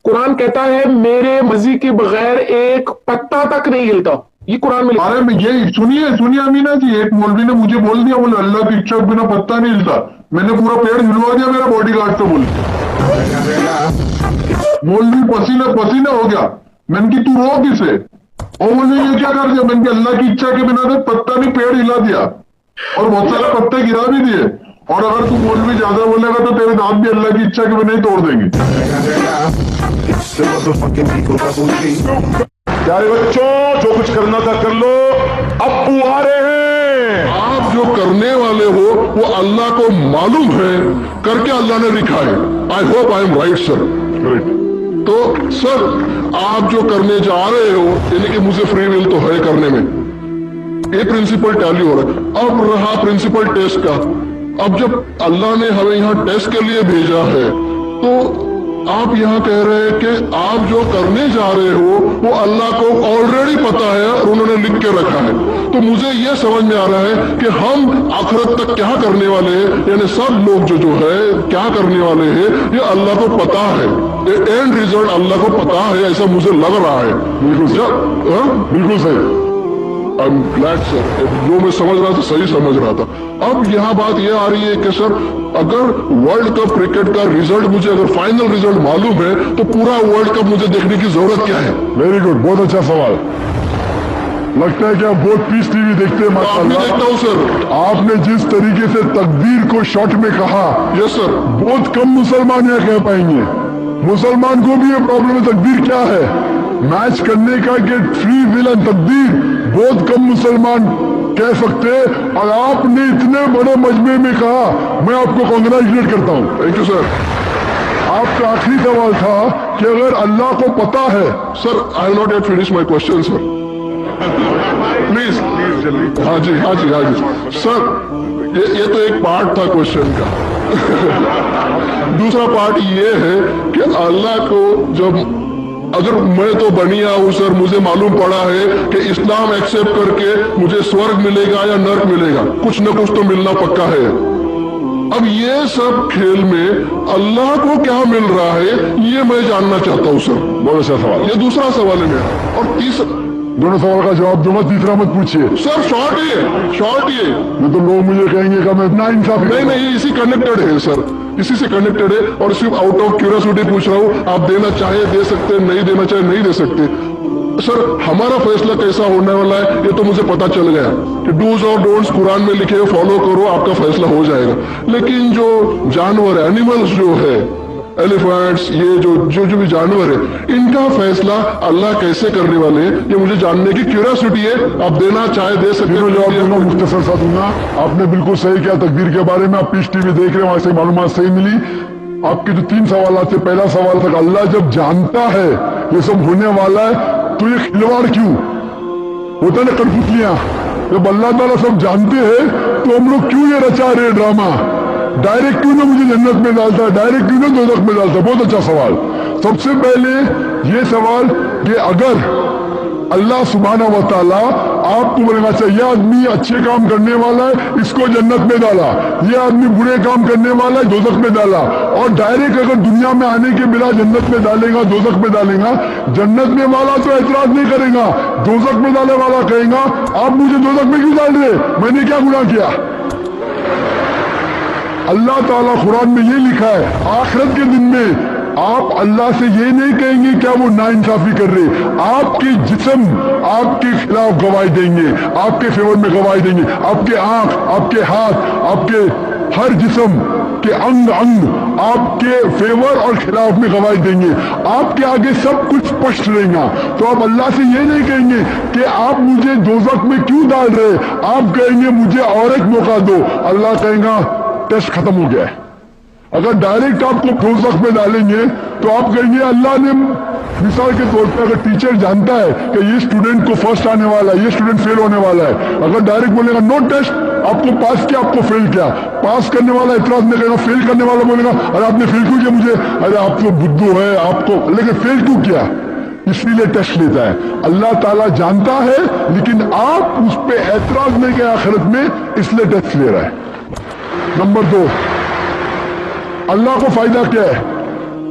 قرآن کہتا ہے میرے مرضی کے بغیر ایک پتا تک نہیں ہلتا، یہ قرآن میں لکھا ہے۔ ارے میں یہ سنیے امینہ جی، ایک مولوی نے مجھے بول دیا، بولے اللہ کی اچھا بنا پتا نہیں ہلتا، میں نے پورا پیڑ ہلوا دیا میرا باڈی گارڈ سے بول کے۔ مولوی پسینہ پسینہ ہو گیا، میں نے کی تو رو کسے؟ اور مولوی یہ کیا کر دیا؟ میں نے کہ اللہ کی اچھا کے بنا تو پتا نہیں پیڑ ہلا دیا، اور بہت سارے پتے گرا بھی دیے، اور اگر تو مولوی زیادہ بولے گا تو تیرے دانت بھی اللہ کی اچھا کے بنا ہی توڑ دیں گے۔ پیارے بچوں، جو کچھ کرنا تھا کر لو، ابو آ رہے ہیں۔ آپ جو کرنے والے ہو وہ اللہ کو معلوم ہے، کر کے اللہ نے لکھا ہے۔ I hope I am right sir. تو سر آپ جو کرنے جا رہے ہو، یعنی کہ مجھے فری ول تو ہے کرنے میں، یہ پرنسپل ٹیلی ہو رہا ہے۔ اب رہا پرنسپل ٹیسٹ کا، اب جب اللہ نے ہمیں یہاں ٹیسٹ کے لیے بھیجا ہے تو آپ یہاں کہہ رہے ہیں کہ آپ جو کرنے جا رہے ہو وہ اللہ کو آلریڈی پتا ہے اور انہوں نے لکھ کے رکھا ہے۔ تو مجھے یہ سمجھ میں آ رہا ہے کہ ہم آخرت تک کیا کرنے والے ہیں، یعنی سب لوگ جو ہے کیا کرنے والے ہیں یہ اللہ کو پتا ہے، اینڈ ریزلٹ اللہ کو پتا ہے، ایسا مجھے لگ رہا ہے۔ بالکل صحیح، سر جو میں سمجھ رہا تھا صحیح سمجھ رہا تھا۔ اب یہاں بات یہ آ رہی ہے کہ سر اگر ورلڈ کپ کرکٹ کا ریزلٹ مجھے اگر فائنل ریزلٹ معلوم ہے تو پورا ورلڈ کپ مجھے دیکھنے کی ضرورت کیا ہے؟ ویری گڈ، بہت اچھا سوال۔ لگتا ہے کہ آپ بہت پیس ٹی وی دیکھتے ہیں ماشاء اللہ۔ دیکھتا ہوں سر۔ آپ نے جس طریقے سے تقدیر کو شارٹ میں کہا، یس سر، بہت کم مسلمان یہ کہہ پائیں گے۔ مسلمان کو بھی یہ پرابلم ہے، تقدیر کیا ہے میچ کرنے کا کہ فری ول اینڈ تقدیر، بہت کم مسلمان کہہ سکتے، اور آپ نے اتنے بڑے مجمع میں کہا، میں آپ کو کانگریچولیٹ کرتا ہوں۔ Thank you sir. آپ کا آخری سوال تھا کہ اگر اللہ کو پتا ہے، sir I not yet finish my question sir, please جلدی۔ ہاں جی سر، یہ تو ایک پارٹ تھا کوشچن کا۔ دوسرا پارٹ یہ ہے کہ اللہ کو جب اگر میں تو بنیا ہوں سر، مجھے معلوم پڑا ہے کہ اسلام ایکسپٹ کر کے مجھے سورگ ملے گا یا نرک ملے گا، کچھ نہ کچھ تو ملنا پکا ہے۔ اب یہ سب کھیل میں اللہ کو کیا مل رہا ہے یہ میں جاننا چاہتا ہوں سر۔ بہت اچھا سوال۔ یہ دوسرا سوال ہے میرا، اور تیسرا دونوں سوال کا جواب دوں گا، تیسرا مت پوچھیے سر، شارٹ یہ میں تو لوگ مجھے کہیں گے کہ میں نا انصافی نہیں اسی کنیکٹڈ ہے سر، اسی سے کنیکٹڈ ہے، اور صرف آؤٹ آف کیوریوسٹی پوچھ رہا ہوں۔ آپ دینا چاہے دے سکتے، نہیں دینا چاہے نہیں دے سکتے۔ سر ہمارا فیصلہ کیسا ہونے والا ہے یہ تو مجھے پتا چل گیا کہ ڈوز اور ڈونٹس قرآن میں لکھے، فالو کرو، آپ کا فیصلہ ہو جائے گا۔ لیکن جو جانور اینیملز جو ہے، ایلیفینٹس، یہ جو بھی جانور ہے، ان کا فیصلہ اللہ کیسے کرنے والے ہیں یہ مجھے جاننے کی کیوریوسٹی ہے۔ آپ دینا چاہے دے سکتے۔ جواب دوں گا، مختصر سا دوں گا۔ آپ نے بالکل صحیح کیا تقدیر کے بارے میں، آپ پیس ٹی وی دیکھ رہے ہیں، وہاں سے معلومات صحیح ملی۔ آپ کے جو 3 سوالات تھے، پہلا سوال تھا کہ اللہ جب جانتا ہے یہ سب ہونے والا ہے تو یہ کھلواڑ کیوں ہوتا ہے؟ کٹپتلیاں جب اللہ تعالیٰ سب جانتے ہیں تو ہم لوگ کیوں یہ رچا رہے ڈرامہ؟ ڈائریکٹ کیوں نہ مجھے جنت میں ڈالتا ہے، ڈائریکٹ کیوں نہ دوزخ میں ڈالتا ہے؟ بہت اچھا سوال۔ سب سے پہلے یہ سوال کہ اگر اللہ سبحانہ و تعالیٰ آپ کو بولے گا اچھا یہ آدمی اچھے کام کرنے والا ہے، اس کو جنت میں ڈالا، یہ آدمی برے کام کرنے والا ہے، دوزخ میں ڈالا، اور ڈائریکٹ اگر دنیا میں آنے کے بلا جنت میں ڈالے گا، دوزخ میں ڈالے گا، جنت میں والا تو اعتراض نہیں کرے گا، دوزخ میں ڈالنے والا کہے گا آپ مجھے دوزخ میں کیوں ڈال رہے، میں نے کیا گناہ کیا؟ اللہ تعالیٰ قرآن میں یہ لکھا ہے آخرت کے دن میں آپ اللہ سے یہ نہیں کہیں گے کیا وہ ناانصافی کر رہے، آپ کے جسم آپ کے خلاف گواہی دیں گے، آپ کے فیور میں گواہی دیں گے، آپ کے آنکھ، آپ کے ہاتھ، آپ کے ہر جسم کے انگ آپ کے فیور اور خلاف میں گواہی دیں گے، آپ کے آگے سب کچھ اسپشٹ رہے گا۔ تو آپ اللہ سے یہ نہیں کہیں گے کہ آپ مجھے دوزخ میں کیوں ڈال رہے، آپ کہیں گے مجھے اور ایک موقع دو، اللہ کہے گا ٹیسٹ ختم ہو گیا ہے۔ اگر ڈائریکٹ آپ کو دوزخ میں ڈالیں گے تو آپ کہیں گے اللہ نے، مثال کے طور پہ اگر ٹیچر جانتا ہے کہ یہ اسٹوڈنٹ کو فرسٹ آنے والا ہے، یہ اسٹوڈنٹ فیل ہونے والا ہے، اگر ڈائریکٹ بولے گا نو ٹیسٹ، آپ کو پاس کیا، آپ کو فیل کیا، پاس کرنے والا اعتراض نہیں کرے گا، فیل کرنے والا بولے گا ارے آپ نے فیل کیوں کیا مجھے، ارے آپ تو بدھو ہے آپ کو، لیکن فیل کیوں کیا، اس لیے ٹیسٹ لیتا ہے۔ اللہ تعالیٰ جانتا ہے لیکن آپ اس پہ اعتراض نہیں کیا آخرت میں، اس لیے ٹیسٹ لے رہا ہے۔ نمبر 2، اللہ کو فائدہ کیا ہے؟